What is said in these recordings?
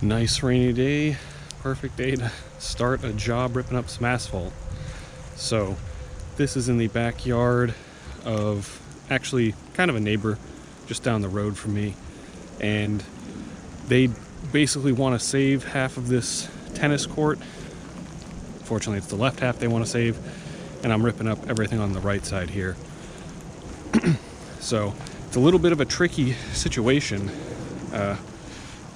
Nice rainy day, perfect day to start a job ripping up some asphalt. So this is in the backyard of actually kind of a neighbor just down the road from me, and they basically want to save half of this tennis court. Fortunately, it's the left half they want to save, and I'm ripping up everything on the right side here. So it's a little bit of a tricky situation,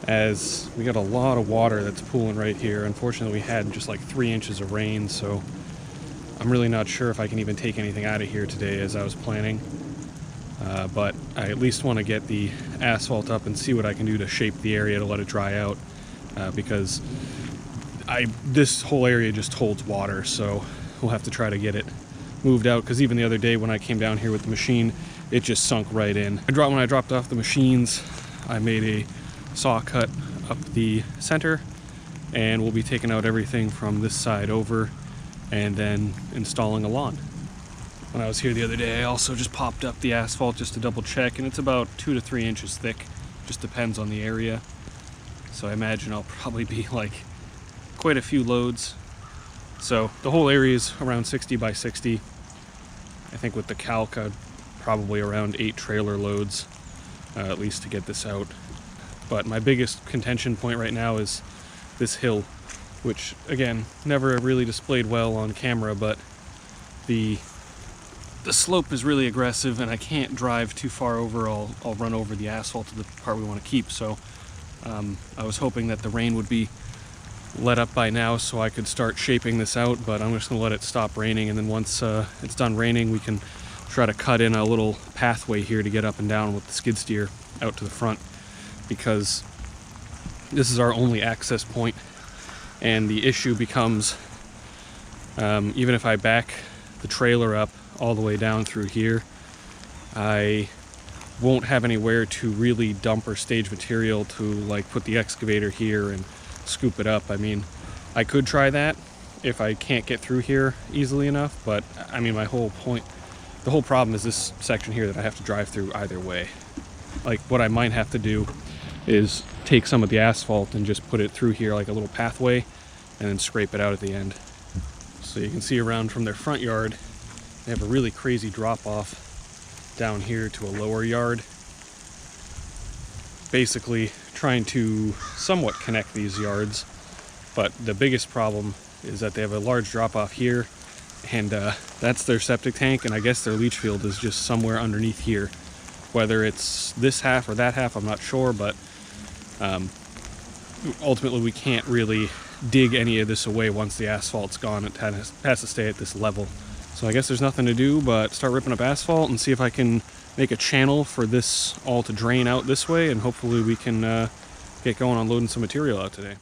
as we got a lot of water that's pooling right here. Unfortunately, we had just like 3 inches of rain, so I'm really not sure if I can even take anything out of here today as I was planning. But I at least want to get the asphalt up and see what I can do to shape the area to let it dry out, because this whole area just holds water, so we'll have to try to get it moved out, because even the other day when I came down here with the machine, it just sunk right in. When I dropped off the machines, I made a saw cut up the center, and we'll be taking out everything from this side over and then installing a lawn. When I was here the other day, I also just popped up the asphalt just to double check, and it's about 2 to 3 inches thick. Just depends on the area. So I imagine I'll probably be like quite a few loads. So the whole area is around 60 by 60. I think with the calc, probably around 8 trailer loads, at least, to get this out. But my biggest contention point right now is this hill, which again, never really displayed well on camera, but the slope is really aggressive and I can't drive too far over. I'll run over the asphalt to the part we want to keep. So I was hoping that the rain would be let up by now so I could start shaping this out, but I'm just going to let it stop raining, and then once it's done raining, we can try to cut in a little pathway here to get up and down with the skid steer out to the front, because this is our only access point. And the issue becomes, even if I back the trailer up all the way down through here, I won't have anywhere to really dump or stage material to like put the excavator here and scoop it up. I mean, I could try that if I can't get through here easily enough, but I mean, the whole problem is this section here that I have to drive through either way. Like, what I might have to do is take some of the asphalt and just put it through here like a little pathway and then scrape it out at the end. So you can see around from their front yard, they have a really crazy drop off down here to a lower yard. Basically trying to somewhat connect these yards, but the biggest problem is that they have a large drop off here, and that's their septic tank, and I guess their leach field is just somewhere underneath here. Whether it's this half or that half, I'm not sure, but ultimately we can't really dig any of this away once the asphalt's gone. It has to stay at this level. So I guess there's nothing to do but start ripping up asphalt and see if I can make a channel for this all to drain out this way, and hopefully we can get going on loading some material out today.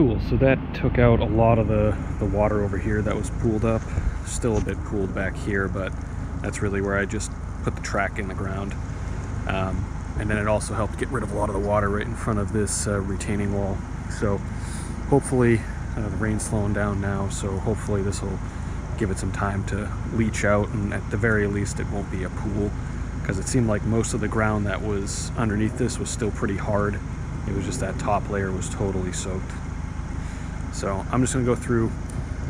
Cool, so that took out a lot of the water over here that was pooled up. Still a bit pooled back here, but that's really where I just put the track in the ground. And then it also helped get rid of a lot of the water right in front of this retaining wall. So hopefully the rain's slowing down now, so hopefully this will give it some time to leach out, and at the very least it won't be a pool, because it seemed like most of the ground that was underneath this was still pretty hard. It was just that top layer was totally soaked. So I'm just going to go through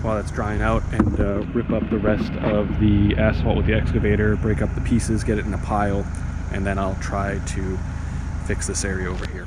while that's drying out and rip up the rest of the asphalt with the excavator, break up the pieces, get it in a pile, and then I'll try to fix this area over here.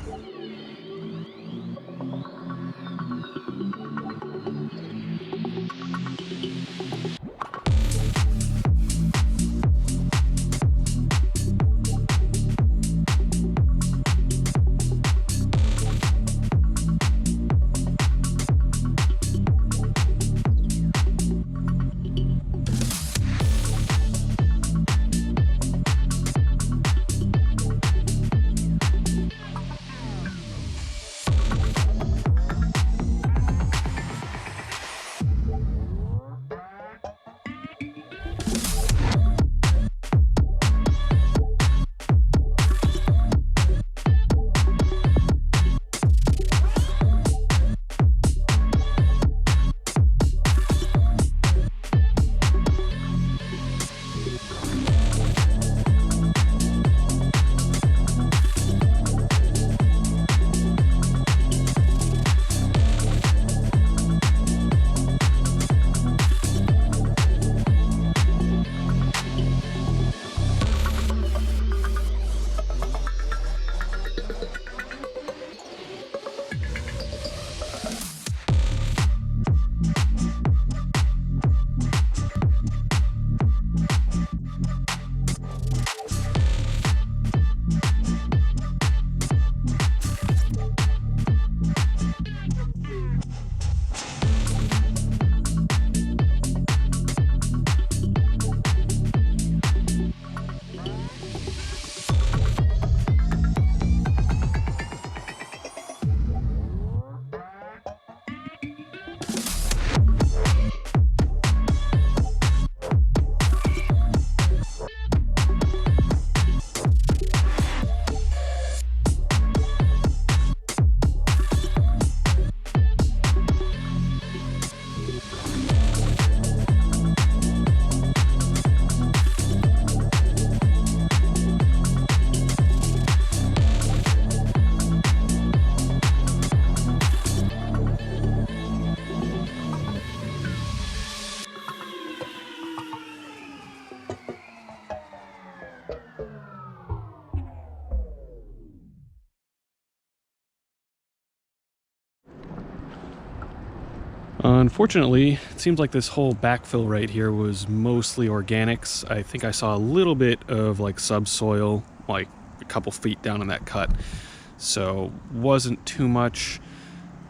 Unfortunately, it seems like this whole backfill right here was mostly organics. I think I saw a little bit of like subsoil, like a couple feet down in that cut. So wasn't too much.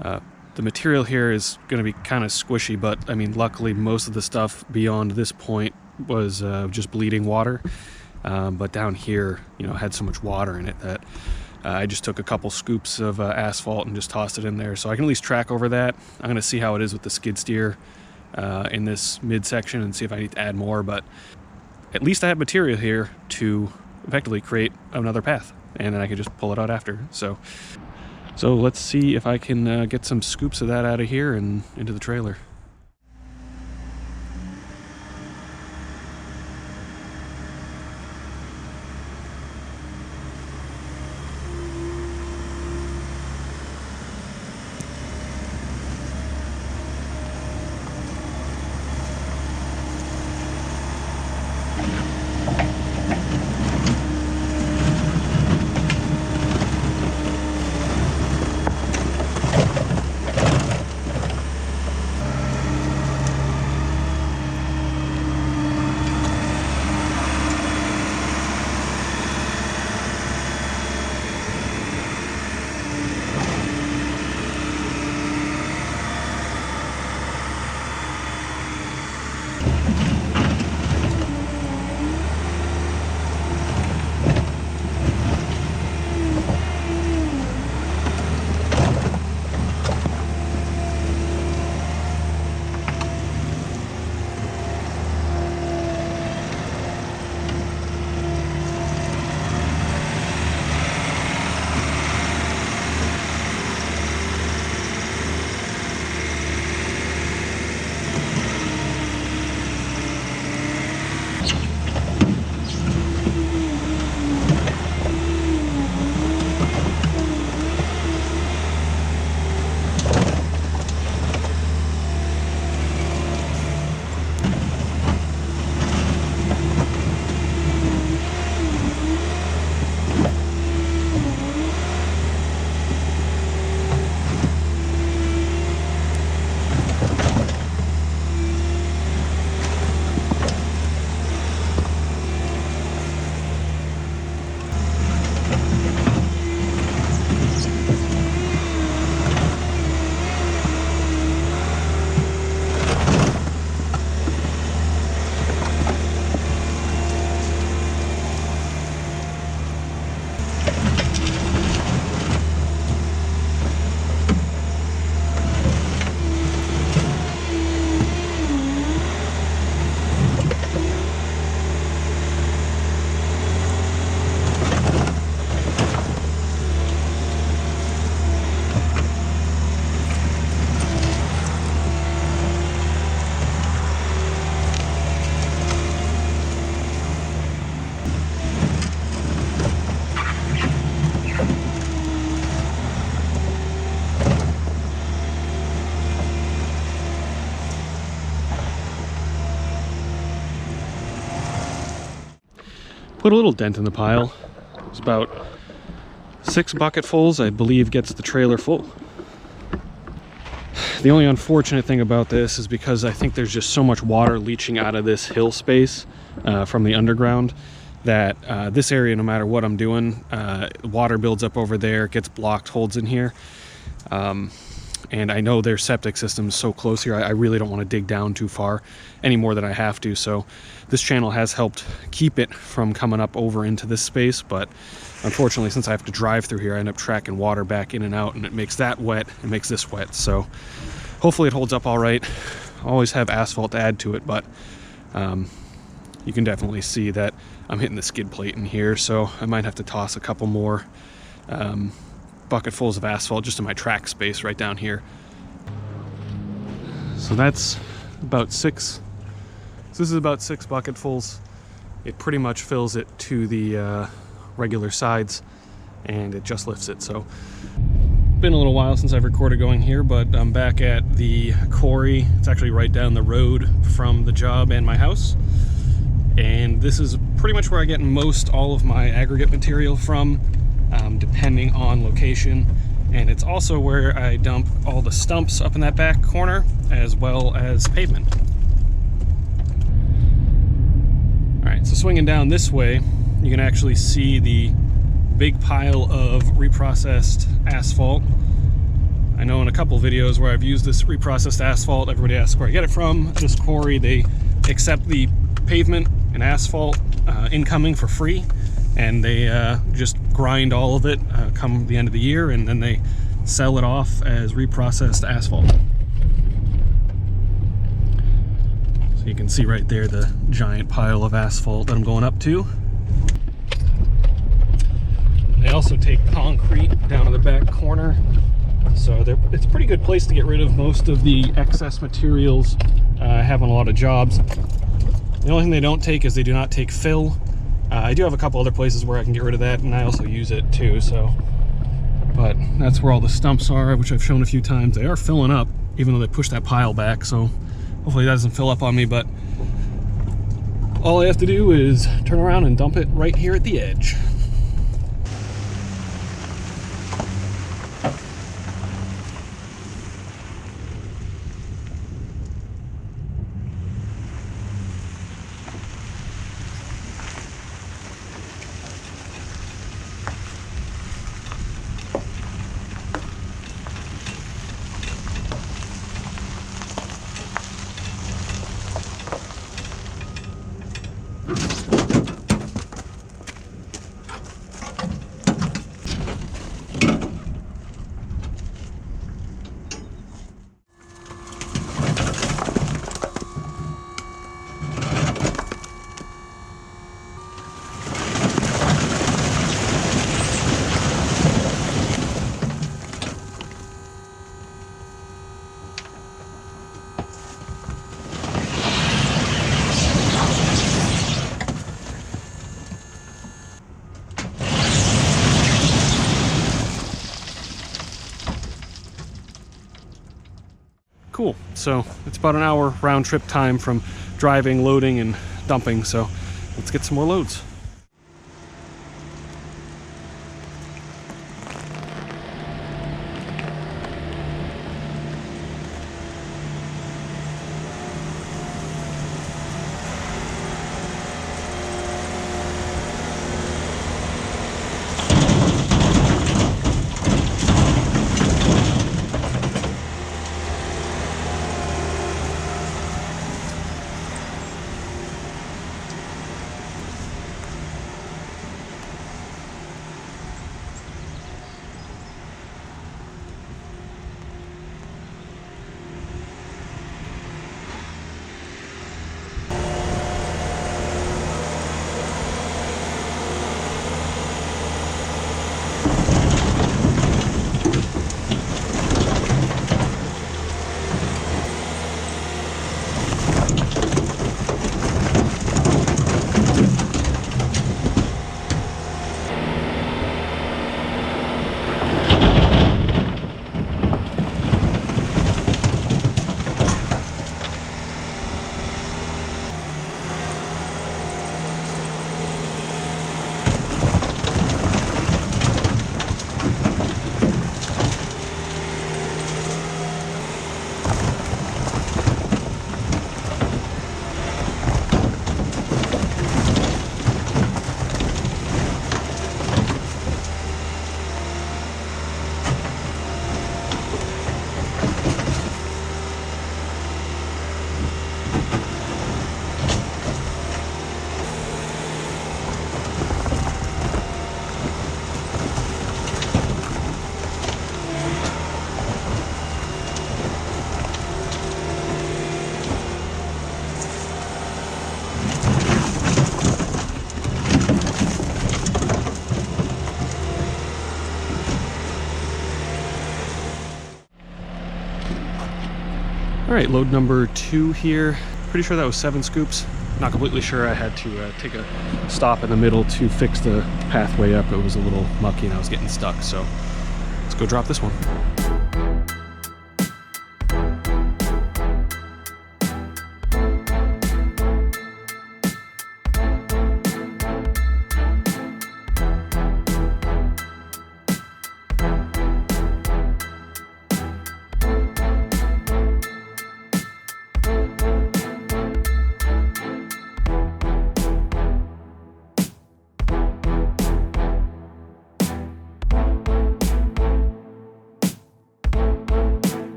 The material here is going to be kind of squishy, but I mean, luckily most of the stuff beyond this point was just bleeding water. But down here, you know, had so much water in it that I just took a couple scoops of asphalt and just tossed it in there, so I can at least track over that. I'm going to see how it is with the skid steer in this midsection and see if I need to add more, but at least I have material here to effectively create another path, and then I can just pull it out after. So let's see if I can get some scoops of that out of here and into the trailer. Put a little dent in the pile. It's about 6 bucketfuls, I believe, gets the trailer full. The only unfortunate thing about this is because I think there's just so much water leaching out of this hill space from the underground that this area, no matter what I'm doing, water builds up over there, gets blocked, holds in here. And I know their septic system is so close here, I really don't want to dig down too far any more than I have to. So this channel has helped keep it from coming up over into this space, but unfortunately, since I have to drive through here, I end up tracking water back in and out, and it makes that wet, it makes this wet. So hopefully it holds up all right. I always have asphalt to add to it, but you can definitely see that I'm hitting the skid plate in here, so I might have to toss a couple more bucketfuls of asphalt just in my track space right down here. So that's about 6. So this is about 6 bucketfuls. It pretty much fills it to the regular sides, and it just lifts it. So been a little while since I've recorded going here, but I'm back at the quarry. It's actually right down the road from the job and my house, and this is pretty much where I get most all of my aggregate material from, depending on location. And it's also where I dump all the stumps up in that back corner, as well as pavement. All right, so swinging down this way, you can actually see the big pile of reprocessed asphalt. I know in a couple videos where I've used this reprocessed asphalt, everybody asks where I get it from. This quarry, they accept the pavement and asphalt incoming for free, and they just grind all of it come the end of the year, and then they sell it off as reprocessed asphalt. So you can see right there the giant pile of asphalt that I'm going up to. They also take concrete down in the back corner, so it's a pretty good place to get rid of most of the excess materials I have on a lot of jobs. The only thing they don't take is they do not take fill. I do have a couple other places where I can get rid of that, and I also use it too. So, but that's where all the stumps are, which I've shown a few times. They are filling up, even though they push that pile back, so hopefully that doesn't fill up on me. But all I have to do is turn around and dump it right here at the edge. Cool. So it's about an hour round trip time from driving, loading, and dumping. So let's get some more loads. All right, load number 2 here. Pretty sure that was 7 scoops. Not completely sure. I had to take a stop in the middle to fix the pathway up. It was a little mucky and I was getting stuck, so let's go drop this one.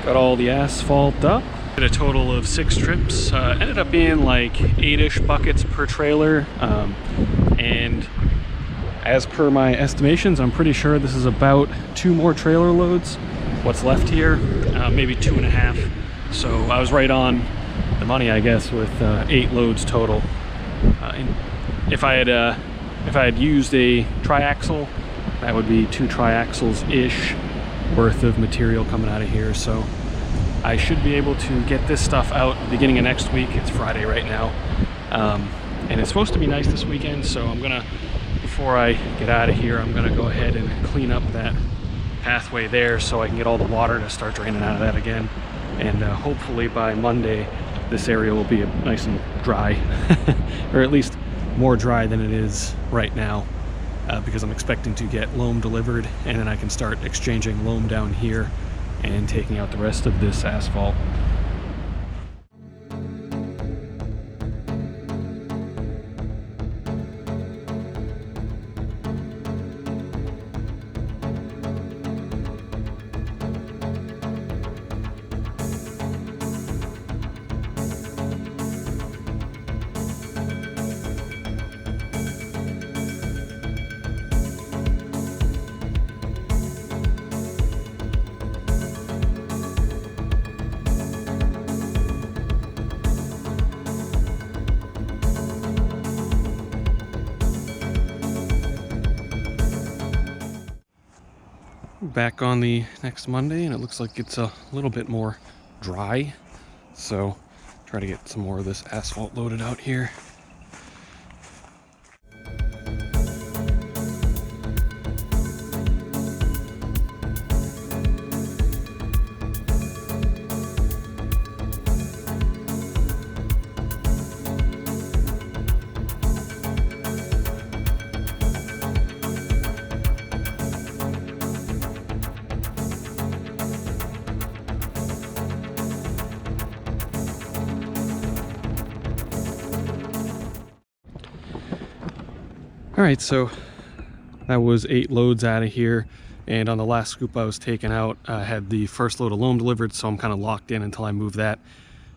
Got all the asphalt up. Did a total of 6 trips. Ended up being like 8-ish buckets per trailer. And as per my estimations, I'm pretty sure this is about 2 more trailer loads. What's left here, maybe 2.5. So I was right on the money, I guess, with 8 loads total. And if I had used a triaxle, that would be 2 triaxles-ish worth of material coming out of here. So I should be able to get this stuff out beginning of next week. It's Friday right now, and it's supposed to be nice this weekend, so I'm gonna, before I get out of here, I'm gonna go ahead and clean up that pathway there so I can get all the water to start draining out of that again. And hopefully by Monday this area will be nice and dry or at least more dry than it is right now, because I'm expecting to get loam delivered, and then I can start exchanging loam down here and taking out the rest of this asphalt. Back on the next Monday, and it looks like it's a little bit more dry, so try to get some more of this asphalt loaded out here. All right, so that was 8 loads out of here, and on the last scoop I was taking out, I had the first load of loam delivered, so I'm kind of locked in until I move that.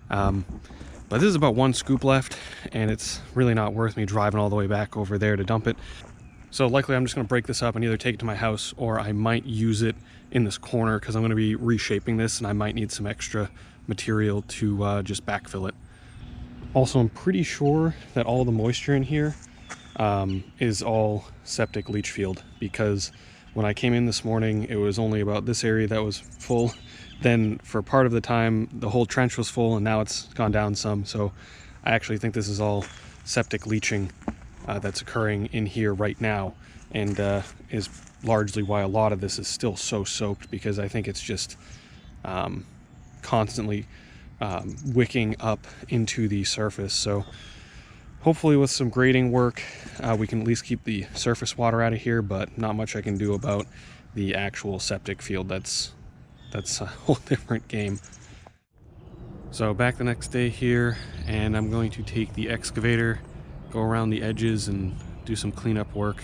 But this is about 1 scoop left, and it's really not worth me driving all the way back over there to dump it. So likely I'm just going to break this up and either take it to my house, or I might use it in this corner because I'm going to be reshaping this, and I might need some extra material to just backfill it. Also, I'm pretty sure that all the moisture in here is all septic leach field, because When I came in this morning, it was only about this area that was full. Then for part of the time, the whole trench was full, and now it's gone down some. So I actually think this is all septic leaching that's occurring in here right now, and is largely why a lot of this is still so soaked, because I think it's just constantly wicking up into the surface. So hopefully with some grading work, we can at least keep the surface water out of here, but not much I can do about the actual septic field. That's a whole different game. So back the next day here, and I'm going to take the excavator, go around the edges and do some cleanup work,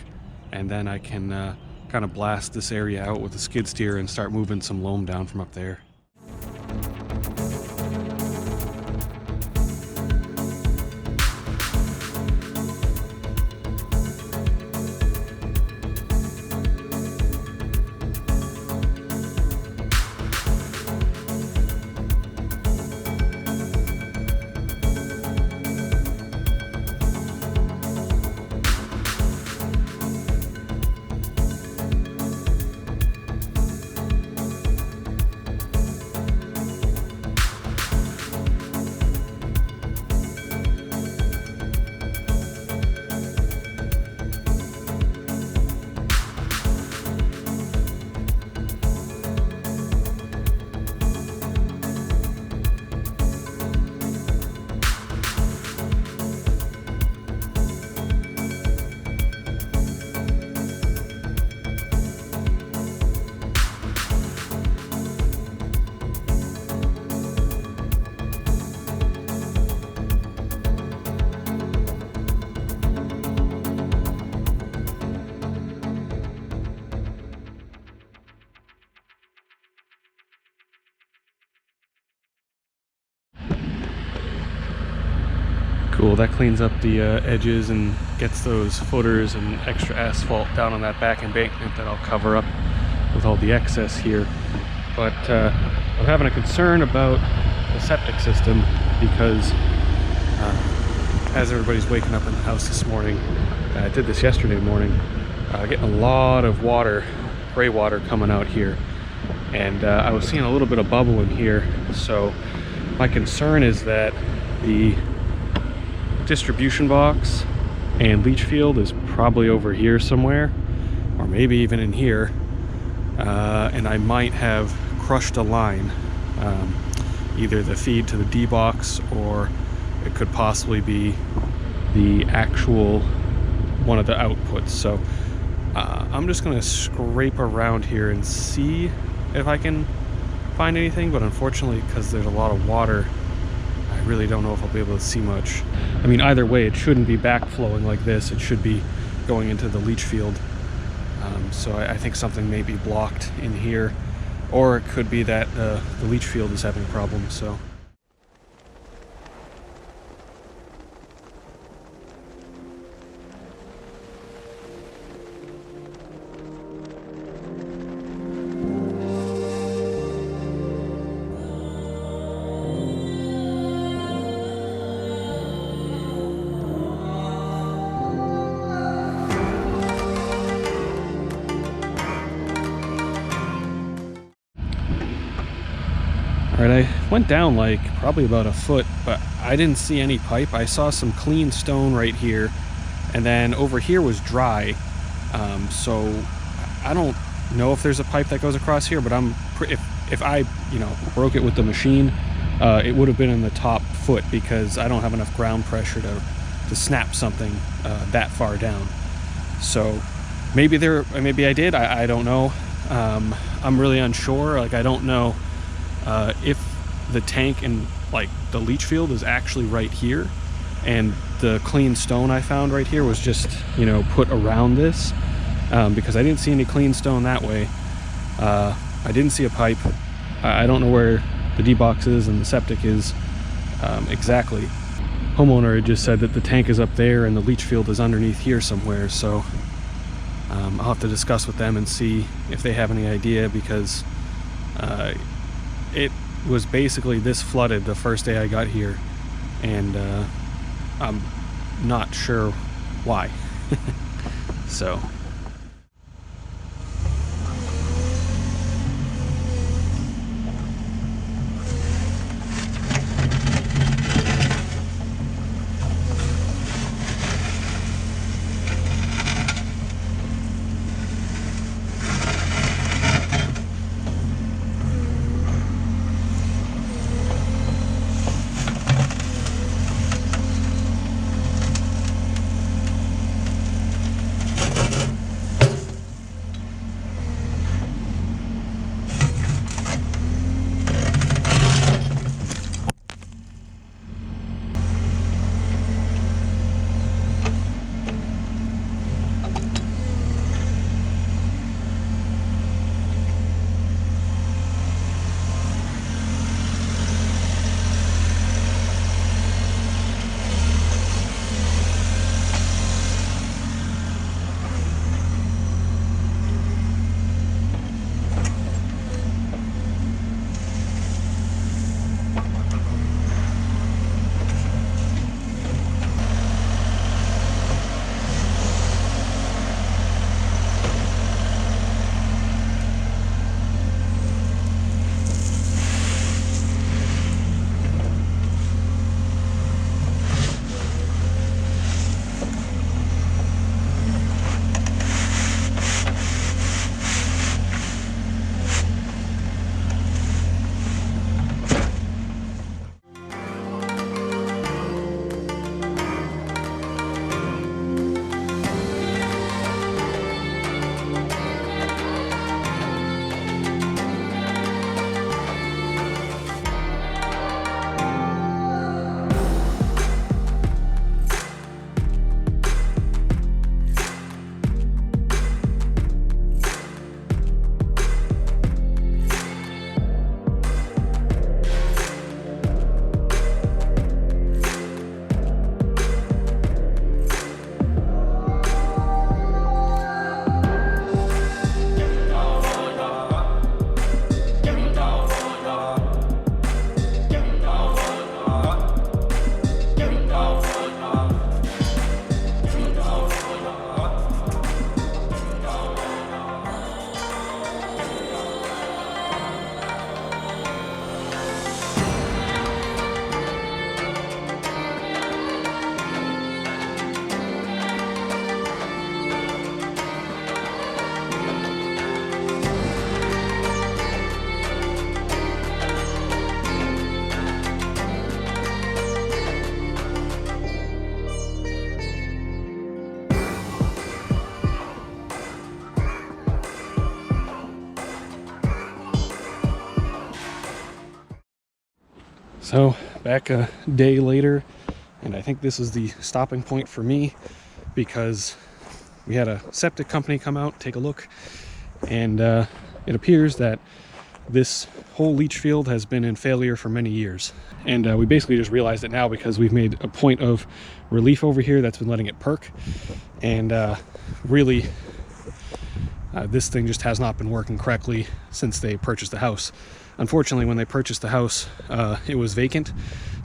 and then I can kind of blast this area out with the skid steer and start moving some loam down from up there. Cool, that cleans up the edges and gets those footers and extra asphalt down on that back embankment that I'll cover up with all the excess here. But I'm having a concern about the septic system, because as everybody's waking up in the house this morning, I did this yesterday morning, getting a lot of water, gray water coming out here, and I was seeing a little bit of bubble in here. So my concern is that the distribution box and leach field is probably over here somewhere, or maybe even in here, and I might have crushed a line, either the feed to the D box, or it could possibly be the actual one of the outputs. So I'm just gonna scrape around here and see if I can find anything, but unfortunately, because there's a lot of water, I really don't know if I'll be able to see much. I mean, either way, it shouldn't be backflowing like this. It should be going into the leach field. So I think something may be blocked in here, or it could be that the leach field is having problems. So. Alright, I went down like probably about a foot, but I didn't see any pipe. I saw some clean stone right here, and then over here was dry. So I don't know if there's a pipe that goes across here, but if I broke it with the machine, it would have been in the top foot, because I don't have enough ground pressure to snap something that far down. So maybe I did. I don't know. I'm really unsure. Like, I don't know if the tank and like the leach field is actually right here, and the clean stone I found right here was just put around this, because I didn't see any clean stone that way. I didn't see a pipe. I don't know where the D-box is and the septic is exactly. Homeowner had just said that the tank is up there and the leach field is underneath here somewhere, so I'll have to discuss with them and see if they have any idea, because it was basically this flooded the first day I got here, and I'm not sure why. So So back a day later, and I think this is the stopping point for me, because we had a septic company come out, take a look, and it appears that this whole leach field has been in failure for many years. And we basically just realized it now because we've made a point of relief over here that's been letting it perk. And really, this thing just has not been working correctly since they purchased the house. Unfortunately, when they purchased the house, it was vacant,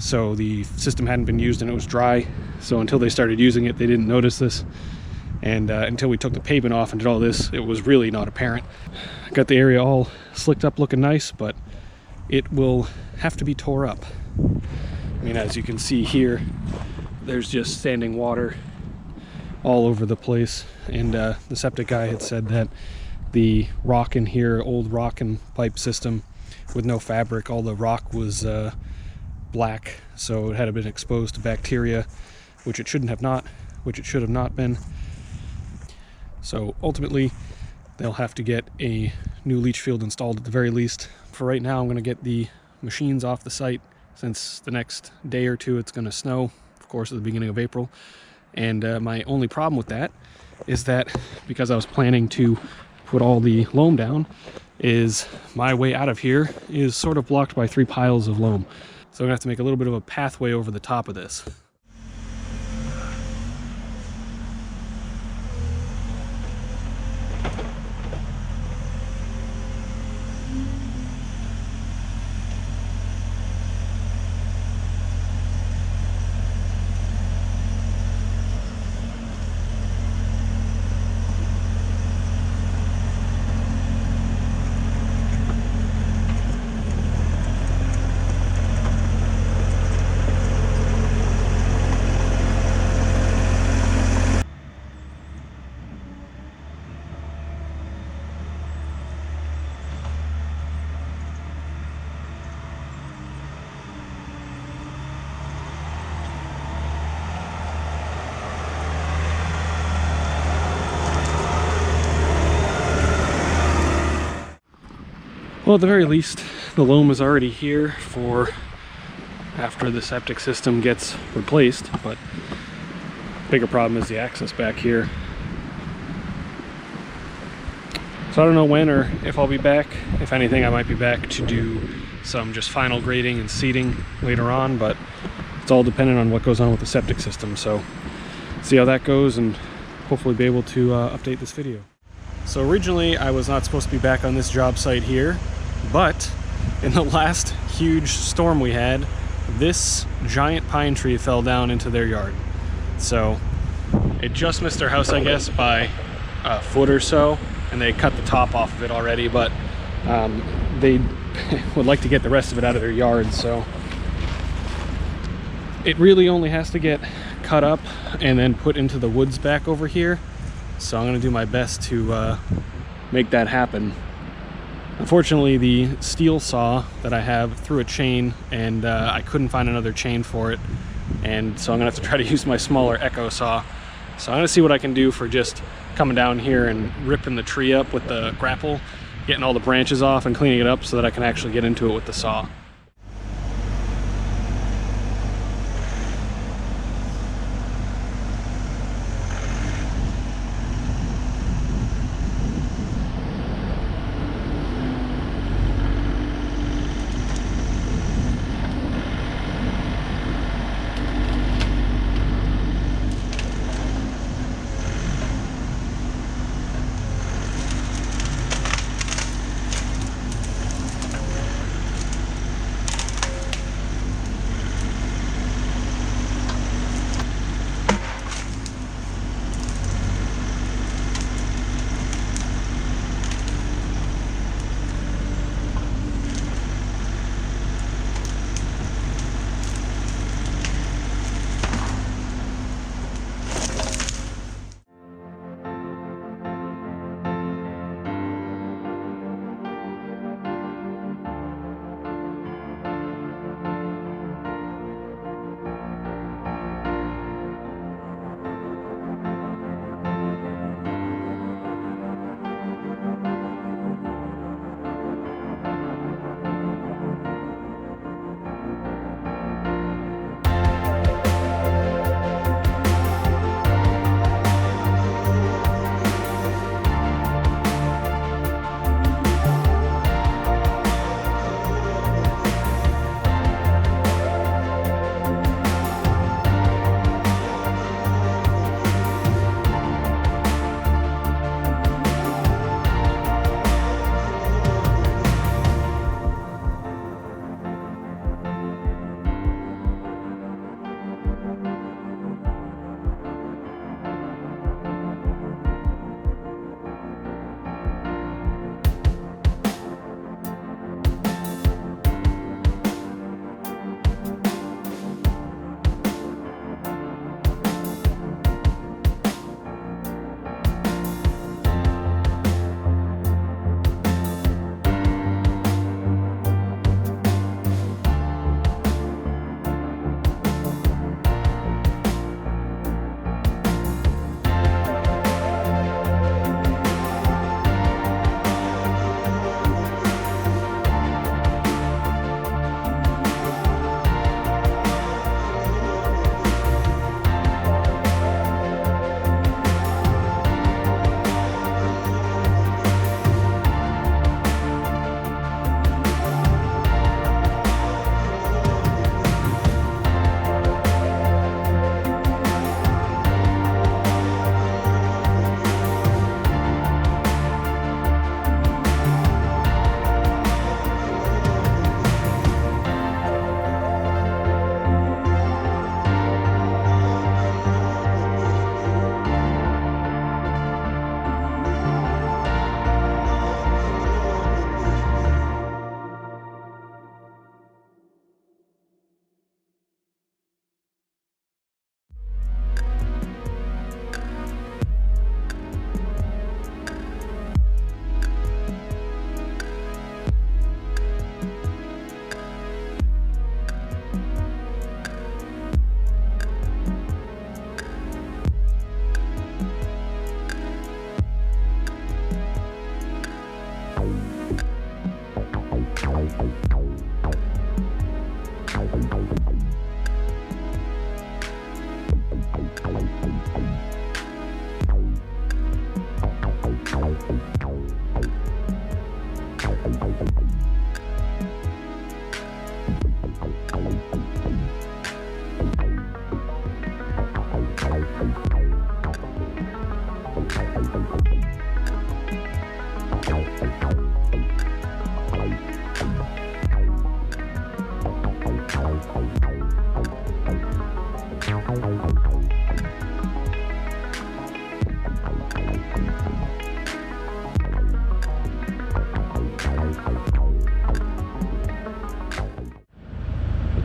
so the system hadn't been used and it was dry. So until they started using it, they didn't notice this. And until we took the pavement off and did all this, it was really not apparent. Got the area all slicked up, looking nice, but it will have to be tore up. I mean, as you can see here, there's just standing water all over the place. And the septic guy had said that the rock in here, old rock and pipe system with no fabric, all the rock was black, so it had been exposed to bacteria, which it should have not been. So ultimately, they'll have to get a new leach field installed at the very least. For right now, I'm going to get the machines off the site, since the next day or two it's going to snow, of course, at the beginning of April. And my only problem with that is that, because I was planning to put all the loam down, is my way out of here is sort of blocked by 3 piles of loam. So I'm going to have to make a little bit of a pathway over the top of this. Well, at the very least, the loam is already here for after the septic system gets replaced, but bigger problem is the access back here. So I don't know when or if I'll be back. If anything, I might be back to do some just final grading and seeding later on, but it's all dependent on what goes on with the septic system. So see how that goes, and hopefully be able to update this video. So originally I was not supposed to be back on this job site here, but in the last huge storm we had, this giant pine tree fell down into their yard. So it just missed their house, I guess, by a foot or so, and they cut the top off of it already, but they would like to get the rest of it out of their yard. So it really only has to get cut up and then put into the woods back over here. So I'm going to do my best to make that happen. Unfortunately, the steel saw that I have threw a chain, and I couldn't find another chain for it, and so I'm going to have to try to use my smaller Echo saw. So I'm going to see what I can do for just coming down here and ripping the tree up with the grapple, getting all the branches off and cleaning it up so that I can actually get into it with the saw.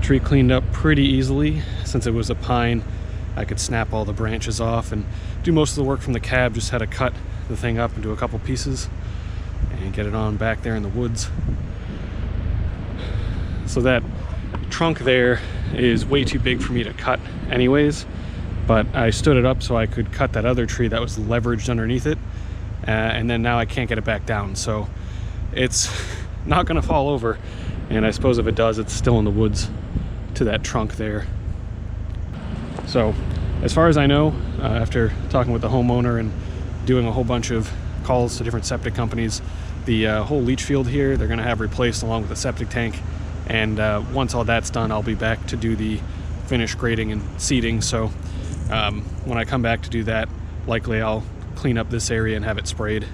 Tree cleaned up pretty easily. Since it was a pine, I could snap all the branches off and do most of the work from the cab. Just had to cut the thing up into a couple pieces and get it on back there in the woods. So that trunk there is way too big for me to cut anyways, but I stood it up so I could cut that other tree that was leveraged underneath it, and then now I can't get it back down, so it's not gonna fall over, and I suppose if it does, it's still in the woods to that trunk there. So as far as I know, after talking with the homeowner and doing a whole bunch of calls to different septic companies, the whole leach field here they're going to have replaced along with the septic tank, and once all that's done, I'll be back to do the finish grading and seeding. So when I come back to do that, likely I'll clean up this area and have it sprayed